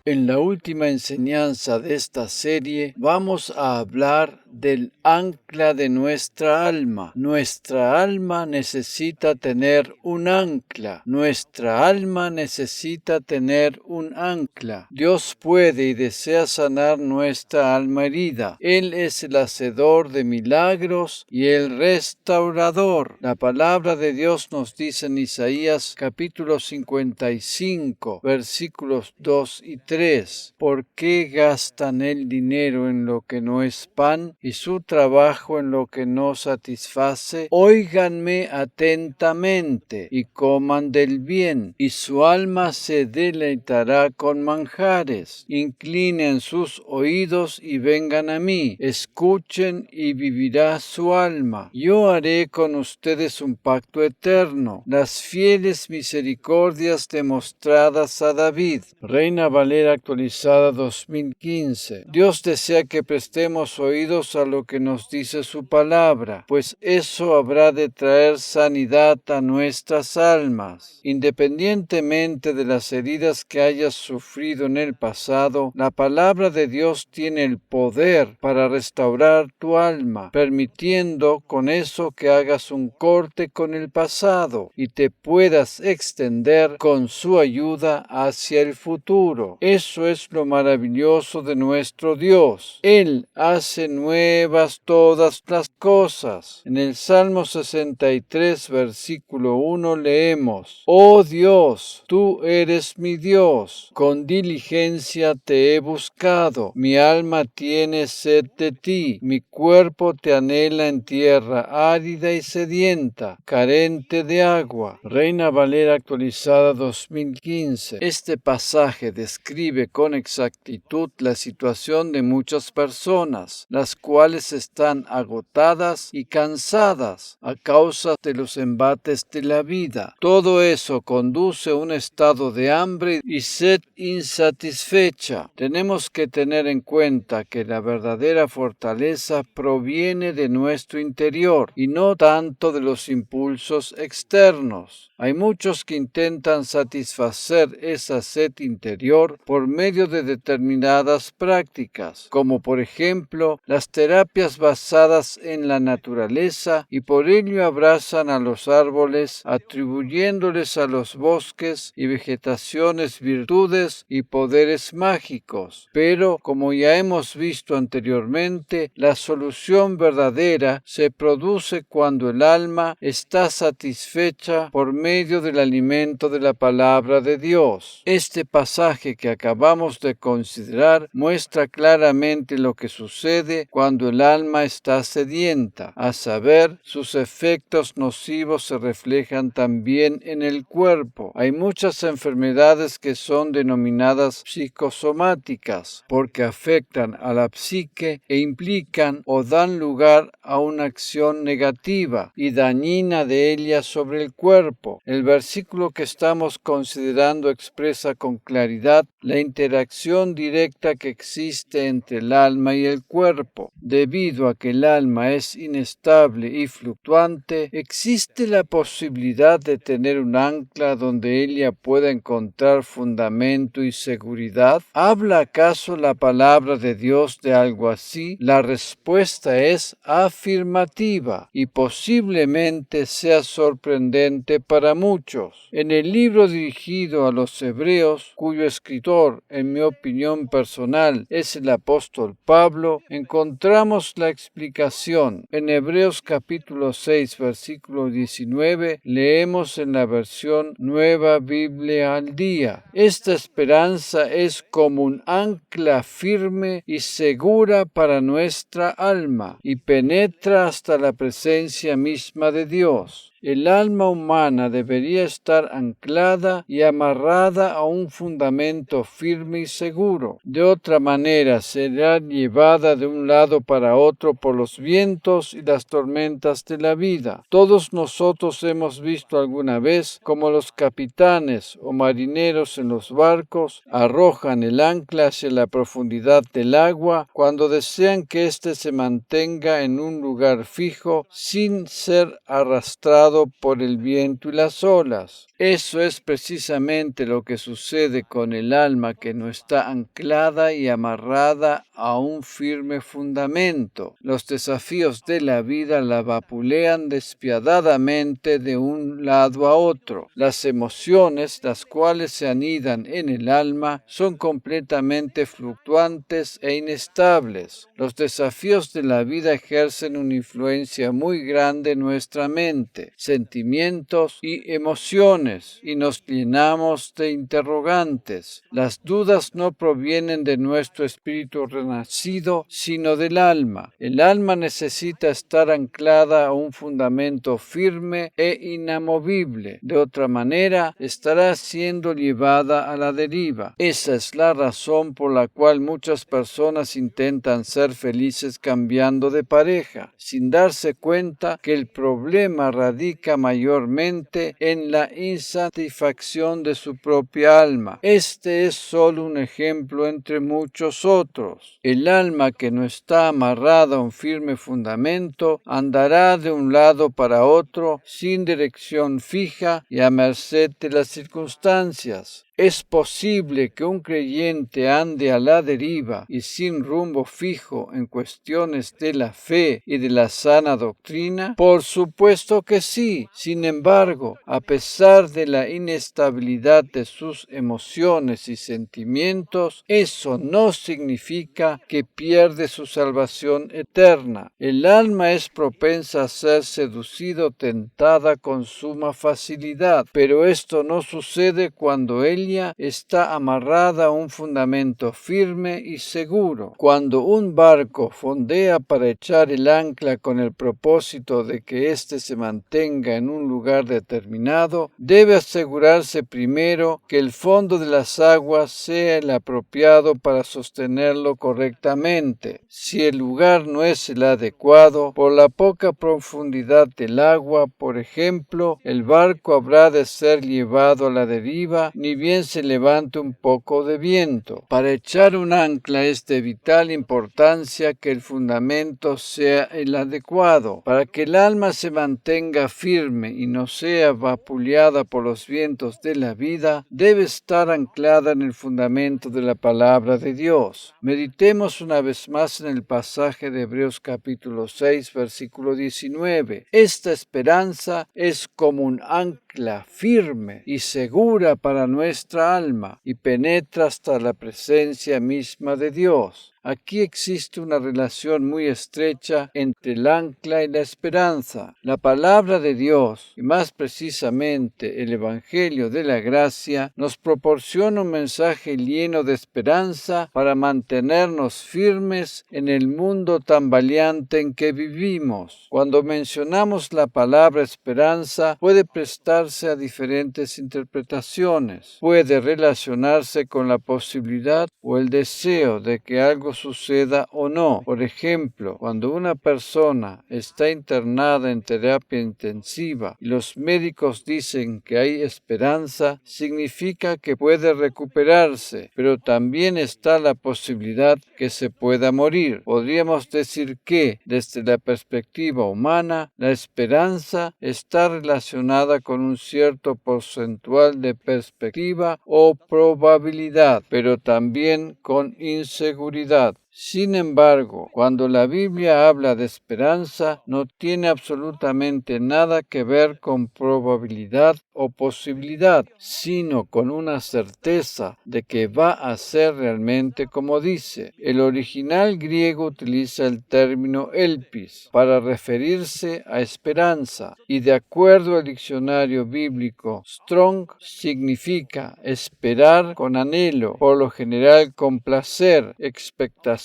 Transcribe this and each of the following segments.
En la última enseñanza de esta serie vamos a hablar del ancla de nuestra alma. Nuestra alma necesita tener un ancla. Nuestra alma necesita tener un ancla. Dios puede y desea sanar nuestra alma herida. Él es el hacedor de milagros y el restaurador. La palabra de Dios nos dice en Isaías capítulo 55, versículos 2 y 3. ¿Por qué gastan el dinero en lo que no es pan y su trabajo en lo que no satisface? Óiganme atentamente y coman del bien, y su alma se deleitará con manjares. Inclinen sus oídos y vengan a mí. Escuchen y vivirá su alma. Yo haré con ustedes un pacto eterno, las fieles misericordias demostradas a David. Reina Valera actualizada 2015. Dios desea que prestemos oídos a lo que nos dice su palabra, pues eso habrá de traer sanidad a nuestras almas. Independientemente de las heridas que hayas sufrido en el pasado, la palabra de Dios tiene el poder para restaurar tu alma, permitiendo con eso que hagas un corte con el pasado y te puedas extender con su ayuda hacia el futuro. Eso es lo maravilloso de nuestro Dios. Él hace nuevas todas las cosas. En el Salmo 63, versículo 1 leemos: Oh Dios, tú eres mi Dios, con diligencia te he buscado. Mi alma tiene sed de ti, mi cuerpo te anhela en tierra árida y sedienta, carente de agua. Reina Valera actualizada 2015. Este pasaje describe con exactitud la situación de muchas personas, las cuales están agotadas y cansadas a causa de los embates de la vida. Todo eso conduce a un estado de hambre y sed insatisfecha. Tenemos que tener en cuenta que la verdadera fortaleza proviene de nuestro interior y no tanto de los impulsos externos. Hay muchos que intentan satisfacer esa sed interior por medio de determinadas prácticas, como por ejemplo las terapias basadas en la naturaleza, y por ello abrazan a los árboles, atribuyéndoles a los bosques y vegetaciones virtudes y poderes mágicos. Pero, como ya hemos visto anteriormente, la solución verdadera se produce cuando el alma está satisfecha por medio del alimento de la palabra de Dios. Este pasaje que acabamos de considerar muestra claramente lo que sucede cuando el alma está sedienta, a saber, sus efectos nocivos se reflejan también en el cuerpo. Hay muchas enfermedades que son denominadas psicosomáticas porque afectan a la psique e implican o dan lugar a una acción negativa y dañina de ella sobre el cuerpo. El versículo que estamos considerando expresa con claridad la interacción directa que existe entre el alma y el cuerpo. Debido a que el alma es inestable y fluctuante, existe la posibilidad de tener un ancla donde ella pueda encontrar fundamento y seguridad. ¿Habla acaso la palabra de Dios de algo así? La respuesta es afirmativa y posiblemente sea sorprendente para muchos. En el libro dirigido a los hebreos, cuyo escritor, en mi opinión personal, es el apóstol Pablo, encontramos la explicación. En Hebreos capítulo 6, versículo 19, leemos en la versión Nueva Biblia al Día: esta esperanza es como un ancla firme y segura para nuestra alma y penetra hasta la presencia misma de Dios. El alma humana debería estar anclada y amarrada a un fundamento firme y seguro. De otra manera será llevada de un lado para otro por los vientos y las tormentas de la vida. Todos nosotros hemos visto alguna vez cómo los capitanes o marineros en los barcos arrojan el ancla hacia la profundidad del agua cuando desean que éste se mantenga en un lugar fijo sin ser arrastrado arrastrado por el viento y las olas. Eso es precisamente lo que sucede con el alma que no está anclada y amarrada a un firme fundamento. Los desafíos de la vida la vapulean despiadadamente de un lado a otro. Las emociones, las cuales se anidan en el alma, son completamente fluctuantes e inestables. Los desafíos de la vida ejercen una influencia muy grande en nuestra mente, sentimientos y emociones, y nos llenamos de interrogantes. Las dudas no provienen de nuestro espíritu renacido, sino del alma. El alma necesita estar anclada a un fundamento firme e inamovible. De otra manera, estará siendo llevada a la deriva. Esa es la razón por la cual muchas personas intentan ser felices cambiando de pareja, sin darse cuenta que el problema radica mayormente en la insatisfacción de su propia alma. Este es solo un ejemplo entre muchos otros. El alma que no está amarrada a un firme fundamento andará de un lado para otro sin dirección fija y a merced de las circunstancias. ¿Es posible que un creyente ande a la deriva y sin rumbo fijo en cuestiones de la fe y de la sana doctrina? Por supuesto que sí. Sin embargo, a pesar de la inestabilidad de sus emociones y sentimientos, eso no significa que pierde su salvación eterna. El alma es propensa a ser seducida o tentada con suma facilidad, pero esto no sucede cuando ella está amarrada a un fundamento firme y seguro. Cuando un barco fondea para echar el ancla con el propósito de que éste se mantenga en un lugar determinado, debe asegurarse primero que el fondo de las aguas sea el apropiado para sostenerlo correctamente. Si el lugar no es el adecuado, por la poca profundidad del agua, por ejemplo, el barco habrá de ser llevado a la deriva, ni bien se levante un poco de viento. Para echar un ancla es de vital importancia que el fundamento sea el adecuado. Para que el alma se mantenga firme y no sea vapuleada por los vientos de la vida, debe estar anclada en el fundamento de la palabra de Dios. Meditemos una vez más en el pasaje de Hebreos capítulo 6, versículo 19. Esta esperanza es como un ancla firme y segura para nuestra alma y penetra hasta la presencia misma de Dios. Aquí existe una relación muy estrecha entre el ancla y la esperanza. La palabra de Dios, y más precisamente el Evangelio de la Gracia, nos proporciona un mensaje lleno de esperanza para mantenernos firmes en el mundo tambaleante en que vivimos. Cuando mencionamos la palabra esperanza, puede prestarse a diferentes interpretaciones. Puede relacionarse con la posibilidad o el deseo de que algo suceda o no. Por ejemplo, cuando una persona está internada en terapia intensiva y los médicos dicen que hay esperanza, significa que puede recuperarse, pero también está la posibilidad que se pueda morir. Podríamos decir que, desde la perspectiva humana, la esperanza está relacionada con un cierto porcentual de perspectiva o probabilidad, pero también con inseguridad. Sin embargo, cuando la Biblia habla de esperanza, no tiene absolutamente nada que ver con probabilidad o posibilidad, sino con una certeza de que va a ser realmente como dice. El original griego utiliza el término elpis para referirse a esperanza, y de acuerdo al diccionario bíblico Strong, significa esperar con anhelo, por lo general con placer, expectación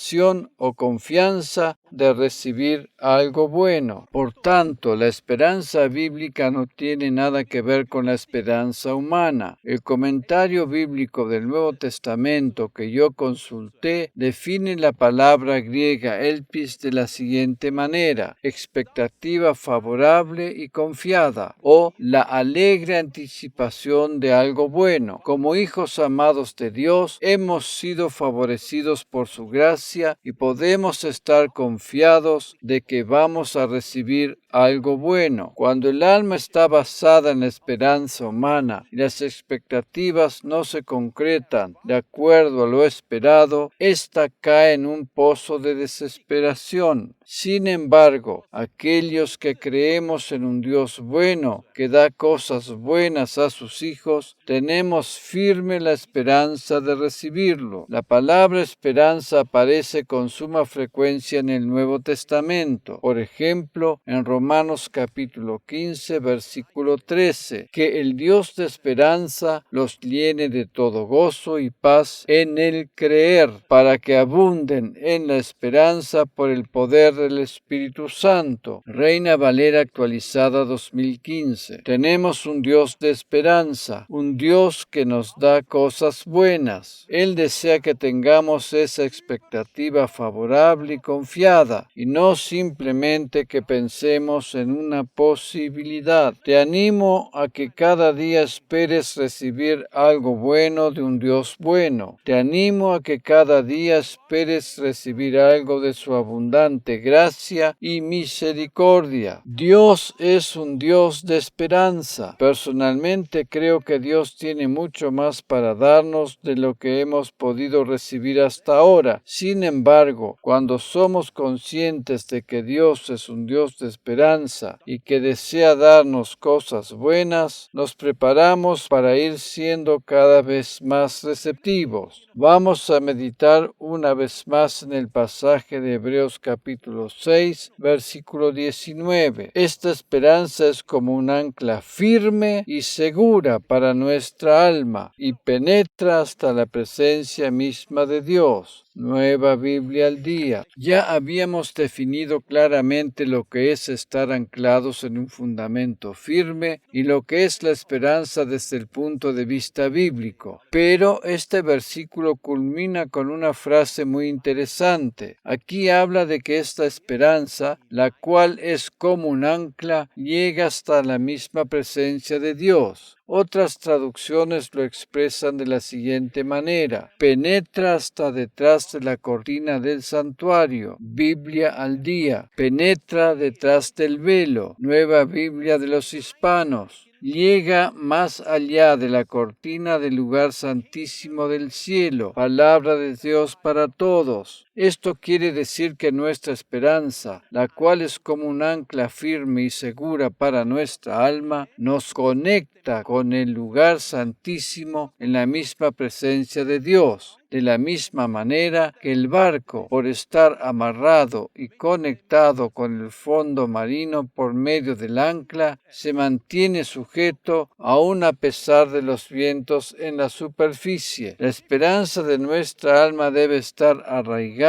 o confianza de recibir algo bueno. Por tanto, la esperanza bíblica no tiene nada que ver con la esperanza humana. El comentario bíblico del Nuevo Testamento que yo consulté define la palabra griega elpis de la siguiente manera: expectativa favorable y confiada, o la alegre anticipación de algo bueno. Como hijos amados de Dios, hemos sido favorecidos por su gracia y podemos estar confiados de que vamos a recibir algo bueno. Cuando el alma está basada en la esperanza humana y las expectativas no se concretan de acuerdo a lo esperado, ésta cae en un pozo de desesperación. Sin embargo, aquellos que creemos en un Dios bueno, que da cosas buenas a sus hijos, tenemos firme la esperanza de recibirlo. La palabra esperanza aparece con suma frecuencia en el Nuevo Testamento. Por ejemplo, en Romanos capítulo 15, versículo 13, que el Dios de esperanza los llene de todo gozo y paz en el creer, para que abunden en la esperanza por el poder del Espíritu Santo. Reina Valera actualizada 2015. Tenemos un Dios de esperanza, un Dios que nos da cosas buenas. Él desea que tengamos esa expectativa favorable y confiada, y no simplemente que pensemos en una posibilidad. Te animo a que cada día esperes recibir algo bueno de un Dios bueno. Te animo a que cada día esperes recibir algo de su abundante gracia y misericordia. Dios es un Dios de esperanza. Personalmente creo que Dios tiene mucho más para darnos de lo que hemos podido recibir hasta ahora. Sin embargo, cuando somos conscientes de que Dios es un Dios de esperanza y que desea darnos cosas buenas, nos preparamos para ir siendo cada vez más receptivos. Vamos a meditar una vez más en el pasaje de Hebreos capítulo 6, versículo 19. Esta esperanza es como un ancla firme y segura para nuestra alma y penetra hasta la presencia misma de Dios. Nueva Biblia al día. Ya habíamos definido claramente lo que es estar anclados en un fundamento firme y lo que es la esperanza desde el punto de vista bíblico. Pero este versículo culmina con una frase muy interesante. Aquí habla de que esta esperanza, la cual es como un ancla, llega hasta la misma presencia de Dios. Otras traducciones lo expresan de la siguiente manera: penetra hasta detrás de la cortina del santuario. Biblia al día. Penetra detrás del velo. Nueva Biblia de los Hispanos. Llega más allá de la cortina del lugar santísimo del cielo. Palabra de Dios para todos. Esto quiere decir que nuestra esperanza, la cual es como un ancla firme y segura para nuestra alma, nos conecta con el lugar santísimo en la misma presencia de Dios. De la misma manera que el barco, por estar amarrado y conectado con el fondo marino por medio del ancla, se mantiene sujeto aún a pesar de los vientos en la superficie. La esperanza de nuestra alma debe estar arraigada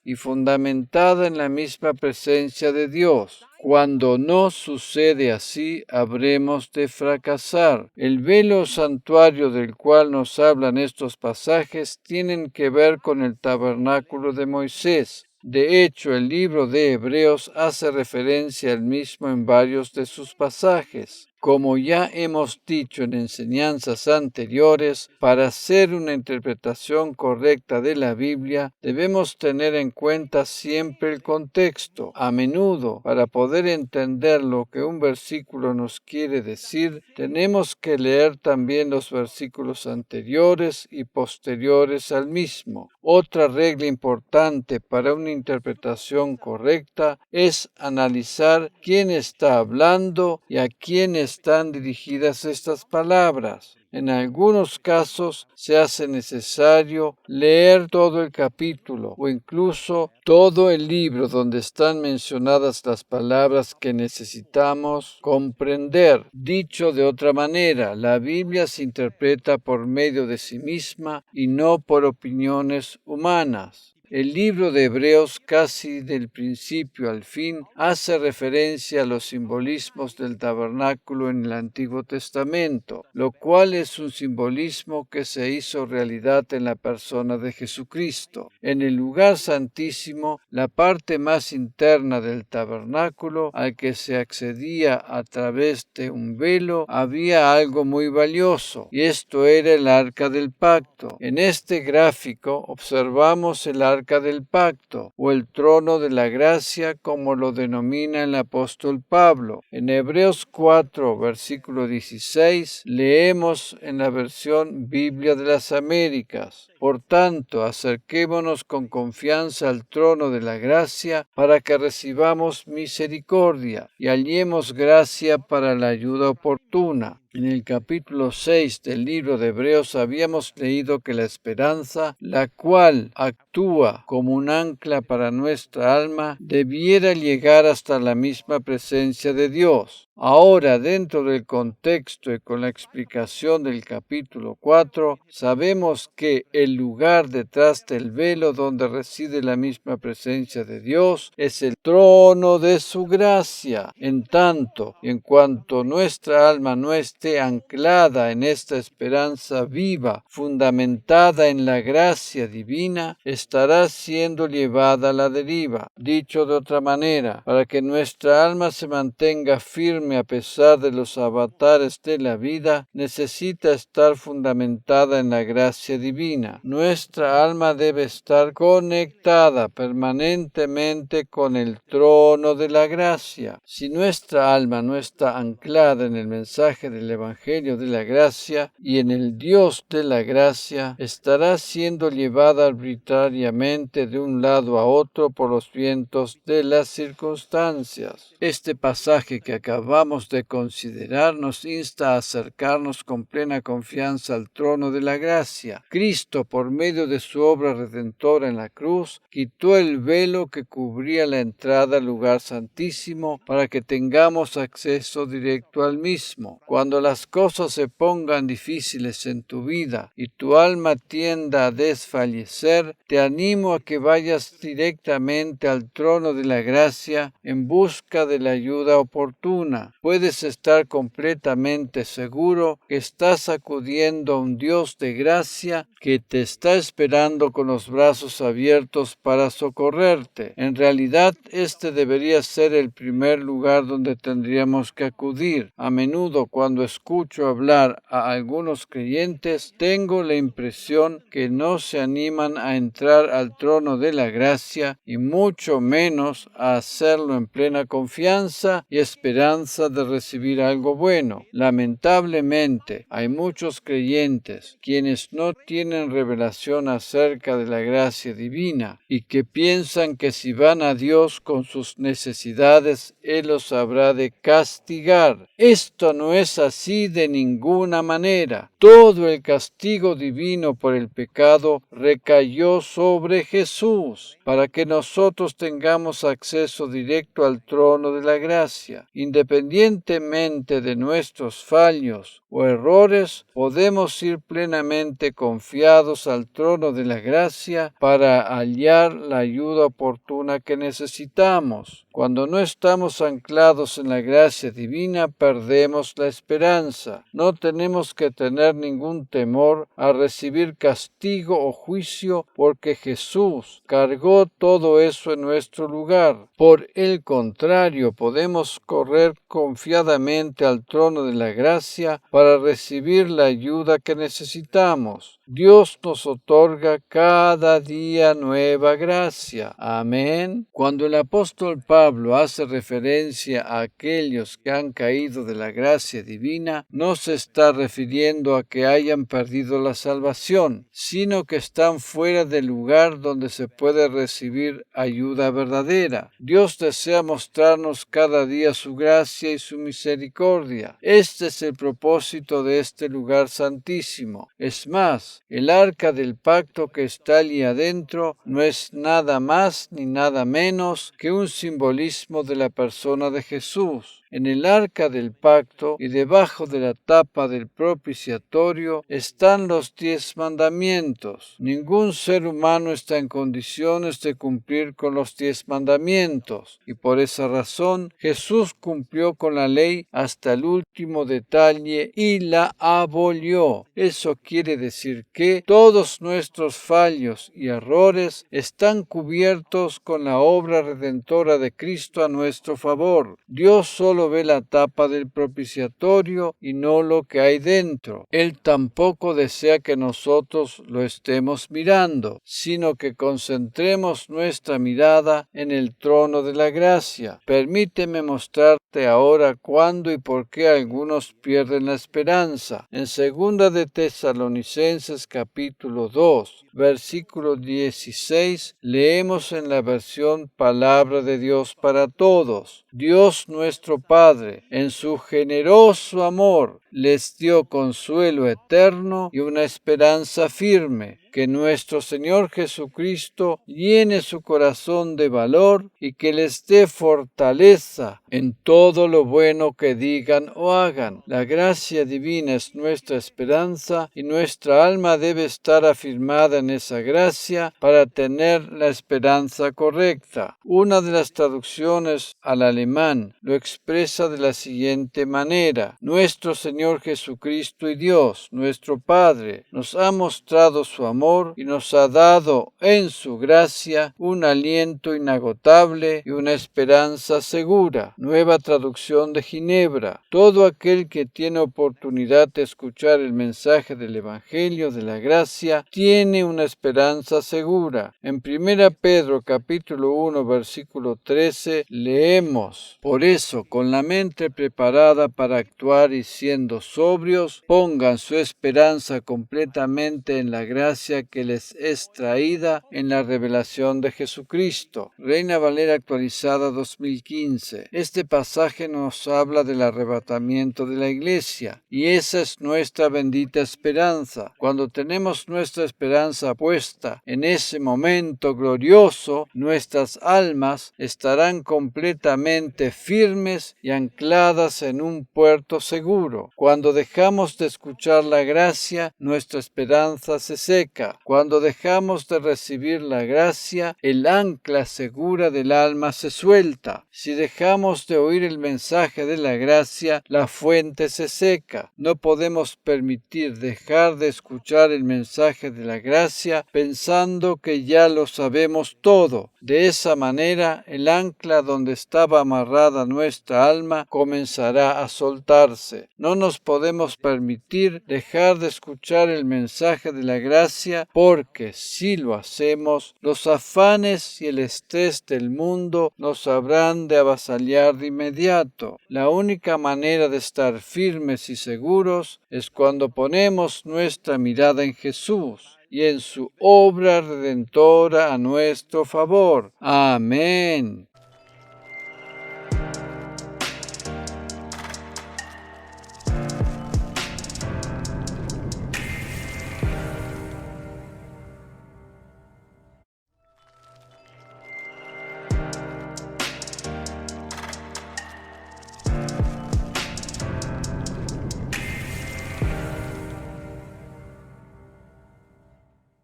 y fundamentada en la misma presencia de Dios. Cuando no sucede así, habremos de fracasar. El velo santuario del cual nos hablan estos pasajes tienen que ver con el tabernáculo de Moisés. De hecho, el libro de Hebreos hace referencia al mismo en varios de sus pasajes. Como ya hemos dicho en enseñanzas anteriores, para hacer una interpretación correcta de la Biblia, debemos tener en cuenta siempre el contexto. A menudo, para poder entender lo que un versículo nos quiere decir, tenemos que leer también los versículos anteriores y posteriores al mismo. Otra regla importante para una interpretación correcta es analizar quién está hablando y a quién están dirigidas estas palabras. En algunos casos se hace necesario leer todo el capítulo o incluso todo el libro donde están mencionadas las palabras que necesitamos comprender. Dicho de otra manera, la Biblia se interpreta por medio de sí misma y no por opiniones humanas. El libro de Hebreos, casi del principio al fin, hace referencia a los simbolismos del tabernáculo en el Antiguo Testamento, lo cual es un simbolismo que se hizo realidad en la persona de Jesucristo. En el lugar santísimo, la parte más interna del tabernáculo, al que se accedía a través de un velo, había algo muy valioso, y esto era el arca del pacto. En este gráfico observamos el arca arca del pacto, o el trono de la gracia, como lo denomina el apóstol Pablo. En Hebreos 4, versículo 16, leemos en la versión Biblia de las Américas: por tanto, acerquémonos con confianza al trono de la gracia para que recibamos misericordia y hallemos gracia para la ayuda oportuna. En el capítulo 6 del libro de Hebreos habíamos leído que la esperanza, la cual actúa como un ancla para nuestra alma, debiera llegar hasta la misma presencia de Dios. Ahora, dentro del contexto y con la explicación del capítulo 4, sabemos que el lugar detrás del velo donde reside la misma presencia de Dios es el trono de su gracia. En tanto y en cuanto nuestra alma no esté anclada en esta esperanza viva, fundamentada en la gracia divina, estará siendo llevada a la deriva. Dicho de otra manera, para que nuestra alma se mantenga firme a pesar de los avatares de la vida, necesita estar fundamentada en la gracia divina. Nuestra alma debe estar conectada permanentemente con el trono de la gracia. Si nuestra alma no está anclada en el mensaje del Evangelio de la gracia y en el Dios de la gracia, estará siendo llevada arbitrariamente de un lado a otro por los vientos de las circunstancias. Este pasaje que acabamos de considerar nos insta a acercarnos con plena confianza al trono de la gracia. Cristo, por medio de su obra redentora en la cruz, quitó el velo que cubría la entrada al lugar santísimo para que tengamos acceso directo al mismo. Cuando las cosas se pongan difíciles en tu vida y tu alma tienda a desfallecer, te animo a que vayas directamente al trono de la gracia en busca de la ayuda oportuna. Puedes estar completamente seguro que estás acudiendo a un Dios de gracia que te está esperando con los brazos abiertos para socorrerte. En realidad, este debería ser el primer lugar donde tendríamos que acudir. A menudo, cuando escucho hablar a algunos creyentes, tengo la impresión que no se animan a entrar al trono de la gracia y mucho menos a hacerlo en plena confianza y esperanza de recibir algo bueno. Lamentablemente, hay muchos creyentes quienes no tienen revelación acerca de la gracia divina y que piensan que si van a Dios con sus necesidades, Él los habrá de castigar. Esto no es así de ninguna manera. Todo el castigo divino por el pecado recayó sobre Jesús para que nosotros tengamos acceso directo al trono de la gracia. Independientemente de nuestros fallos o errores, podemos ir plenamente confiados al trono de la gracia para hallar la ayuda oportuna que necesitamos. Cuando no estamos anclados en la gracia divina, perdemos la esperanza. No tenemos que tener ningún temor a recibir castigo o juicio porque Jesús cargó todo eso en nuestro lugar. Por el contrario, podemos correr confiadamente al trono de la gracia para recibir la ayuda que necesitamos. Dios nos otorga cada día nueva gracia. Amén. Cuando el apóstol Pablo hace referencia a aquellos que han caído de la gracia divina, no se está refiriendo a que hayan perdido la salvación, sino que están fuera del lugar donde se puede recibir ayuda verdadera. Dios desea mostrarnos cada día su gracia y su misericordia. Este es el propósito de este lugar santísimo. Es más, el arca del pacto que está allí adentro no es nada más ni nada menos que un simbolismo de la persona de Jesús. En el arca del pacto y debajo de la tapa del propiciatorio están los 10 mandamientos. Ningún ser humano está en condiciones de cumplir con los 10 mandamientos y por esa razón Jesús cumplió con la ley hasta el último detalle y la abolió. Eso quiere decir que todos nuestros fallos y errores están cubiertos con la obra redentora de Cristo a nuestro favor. Dios solo solo ve la tapa del propiciatorio y no lo que hay dentro. Él tampoco desea que nosotros lo estemos mirando, sino que concentremos nuestra mirada en el trono de la gracia. Permíteme mostrarte ahora cuándo y por qué algunos pierden la esperanza. En 2 de Tesalonicenses capítulo 2, versículo 16, leemos en la versión Palabra de Dios para Todos: Dios nuestro Padre, en su generoso amor, les dio consuelo eterno y una esperanza firme. Que nuestro Señor Jesucristo llene su corazón de valor y que les dé fortaleza en todo lo bueno que digan o hagan. La gracia divina es nuestra esperanza y nuestra alma debe estar afirmada en esa gracia para tener la esperanza correcta. Una de las traducciones al alemán lo expresa de la siguiente manera: nuestro Señor Jesucristo y Dios, nuestro Padre, nos ha mostrado su amor y nos ha dado en su gracia un aliento inagotable y una esperanza segura. Nueva traducción de Ginebra. Todo aquel que tiene oportunidad de escuchar el mensaje del Evangelio de la gracia tiene una esperanza segura. En 1 Pedro capítulo 1 versículo 13 leemos: por eso, con la mente preparada para actuar y siendo sobrios, pongan su esperanza completamente en la gracia que les es traída en la revelación de Jesucristo. Reina Valera actualizada 2015. Este pasaje nos habla del arrebatamiento de la iglesia, y esa es nuestra bendita esperanza. Cuando tenemos nuestra esperanza puesta en ese momento glorioso, nuestras almas estarán completamente firmes y ancladas en un puerto seguro. Cuando dejamos de escuchar la gracia, nuestra esperanza se seca. Cuando dejamos de recibir la gracia, el ancla segura del alma se suelta. Si dejamos de oír el mensaje de la gracia, la fuente se seca. No podemos permitir dejar de escuchar el mensaje de la gracia pensando que ya lo sabemos todo. De esa manera, el ancla donde estaba amarrada nuestra alma comenzará a soltarse. No nos podemos permitir dejar de escuchar el mensaje de la gracia, porque si lo hacemos, los afanes y el estrés del mundo nos habrán de avasallar de inmediato. La única manera de estar firmes y seguros es cuando ponemos nuestra mirada en Jesús y en su obra redentora a nuestro favor. Amén.